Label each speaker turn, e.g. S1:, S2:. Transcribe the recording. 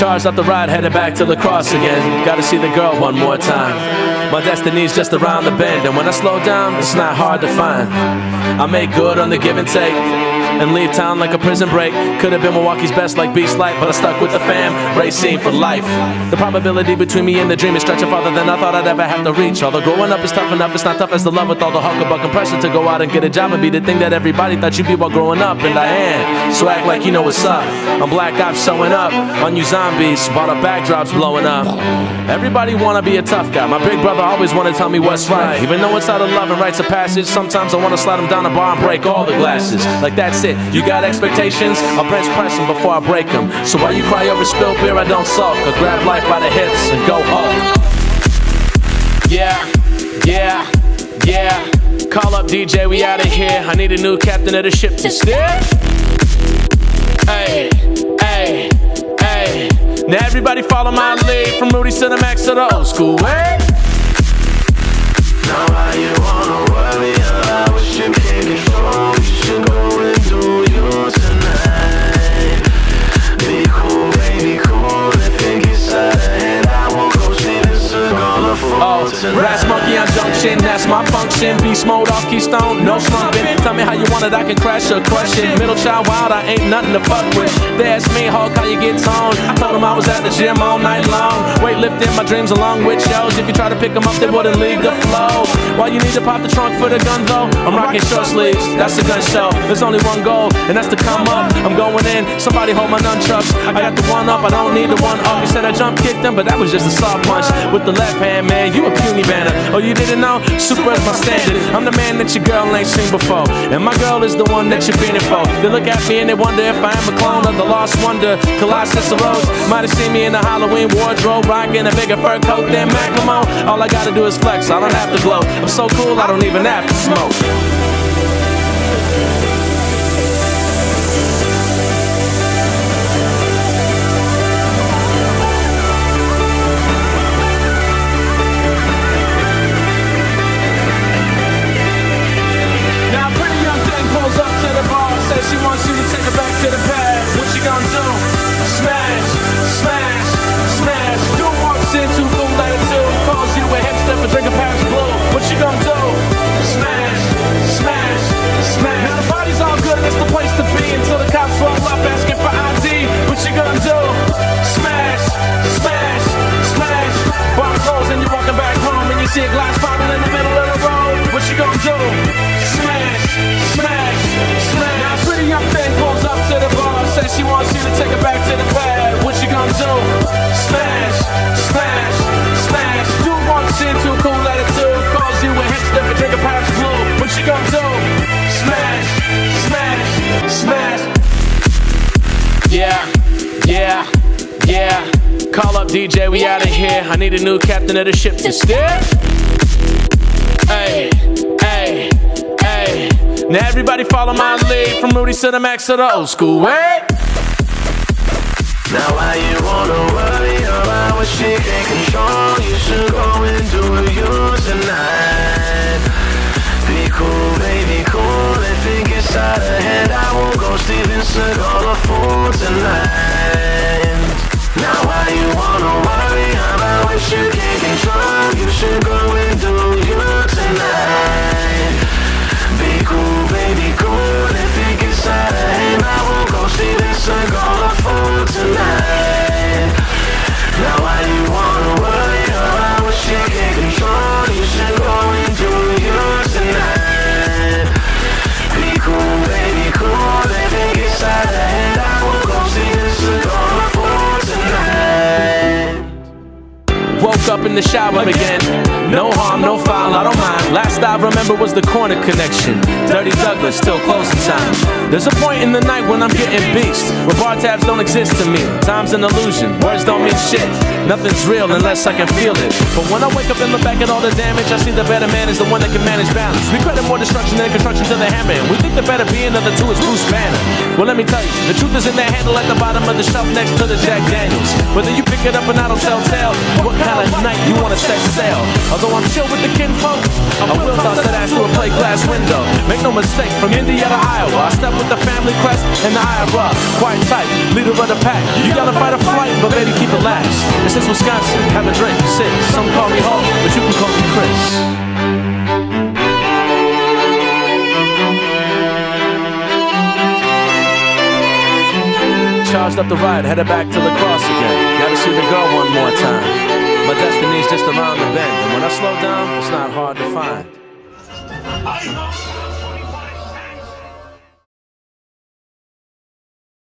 S1: Charged up the ride, headed back to the cross again. Gotta see the girl one more time. My destiny's just around the bend, and when I slow down, it's not hard to find. I make good on the give and take, and leave town like a prison break. Could have been Milwaukee's best like Beast Light, but I stuck with the fam, racing for life. The probability between me and the dream is stretching farther than I thought I'd ever have to reach. Although growing up is tough enough, it's not tough as the love with all the hucklebuck and pressure to go out and get a job and be the thing that everybody thought you'd be while growing up. And I am, so act like you know what's up. I'm Black Ops showing up on you zombies, while the backdrop's blowing up. Everybody wanna be a tough guy. My big brother always wanna tell me what's right. Even though it's out of love and rites of passage, sometimes I wanna slide him down the bar and break all the glasses. Like that's it, you got expectations? I'll bench press them before I break them. So while you cry over spilled beer, I don't sulk. I grab life by the hips and go Hulk. Yeah, yeah, yeah. Call up DJ, we outta here. I need a new captain of the ship to steer. Hey, hey, hey. Now everybody follow my lead, from Rudy to the Max to the old school way.
S2: Now why you wanna worry about what you can't control? You should go and do yours tonight. Be cool, baby, cool. If it gets out of hand, I won't go see this circle of fall tonight.
S1: Brass monkey on junction, that's my function. Beast mode off Keystone, no slumping. Tell me how you want it, I can crash or crush it. Middle child wild, I ain't nothing to fuck with. They asked me, Hulk, how you get toned? I told them I was at the gym all night long, weightlifting my dreams along with shows. If you try to pick them up, they wouldn't leave the flow. Why you need to pop the trunk for the gun though? I'm rocking short sleeves, that's a gun show. There's only one goal, and that's to come up. I'm going in, somebody hold my nunchucks. I got the one up, I don't need the one up. You said I jump kicked them, but that was just a soft punch. With the left hand, man, you a puny banner. Oh, you didn't know? Super is my standard. I'm the man that your girl ain't seen before, and my girl is the one that you're feeling for. They look at me and they wonder if I am a clone of the lost wonder, Colossus of Rose. Might have seen me in the Halloween wardrobe, rocking a bigger fur coat than Macklemore. All I gotta do is flex, I don't have to glow. I'm so cool, I don't even have to smoke. She wants you to take her back to the past. What you gonna do? Smash, smash, smash. Do walks into boom attitude. Calls you a hipster for drinking Paris Blue. What you gonna do? Smash, smash, smash. Now the body's all good and it's the place to be until the cops roll up asking for ID. What you gonna do? Smash, smash, smash. Bar closed and you're walking back home and you see a glass bottle in the middle of the road. What you gonna do? Smash, smash, smash. Now a pretty young thing pulls up to the bar, says she wants you to take her back to the pad. What you gonna do? Smash, smash, smash. Dude walks into a cool attitude, calls you a hipster for drinking Paris Blue. What you gonna do? Smash, smash, smash. Yeah, yeah, yeah. Call up DJ, we outta here. I need a new captain of the ship to steer. Hey, hey, hey. Now everybody follow my lead, from Rudy to the Max to the old school way.
S2: Now why you wanna worry about what she can't control? You should go and do yours tonight. Be cool, baby, cool. If it gets out of hand, I won't go Steven Seagal a fool tonight. Now why you wanna worry about what you can't control? You should go and do yours tonight. Be cool, baby, cool. If it gets out of hand, I won't go see this Seagal a fool tonight. Now why you wanna worry about what you can't control? You should go and do yours tonight. Be cool, baby, cool. If it gets out of hand, I won't go see this Seagal a fool tonight.
S1: Woke up in the shower again. No harm, no foul, I don't mind. Last I remember was the corner connection. Dirty Douglas, till closing time. There's a point in the night when I'm getting beast, where bar tabs don't exist to me. Time's an illusion, words don't mean shit. Nothing's real unless I can feel it. But when I wake up and look back at all the damage, I see the better man is the one that can manage balance. We credit more destruction than construction to the hammer, and we think the better being of the two is Bruce Banner. Well, let me tell you, the truth is in that handle at the bottom of the shelf next to the Jack Daniels. Whether you pick it up and I don't tell tale, what kind of night you wanna set sail? Although I'm chill with the kinfolk, I will toss that ass through a plate glass window. Make no mistake, from India to Iowa, I step with the family crest and the Iowa. Quite tight, leader of the pack. You gotta fight a flight, but baby, keep it lax. This is Wisconsin, have a drink, sit. Some call me Hulk, but you can call me Chris. Charged up the ride, headed back to La Crosse again. Gotta see the girl one more time. My destiny's just around the bend, and when I slow down, it's not hard to find.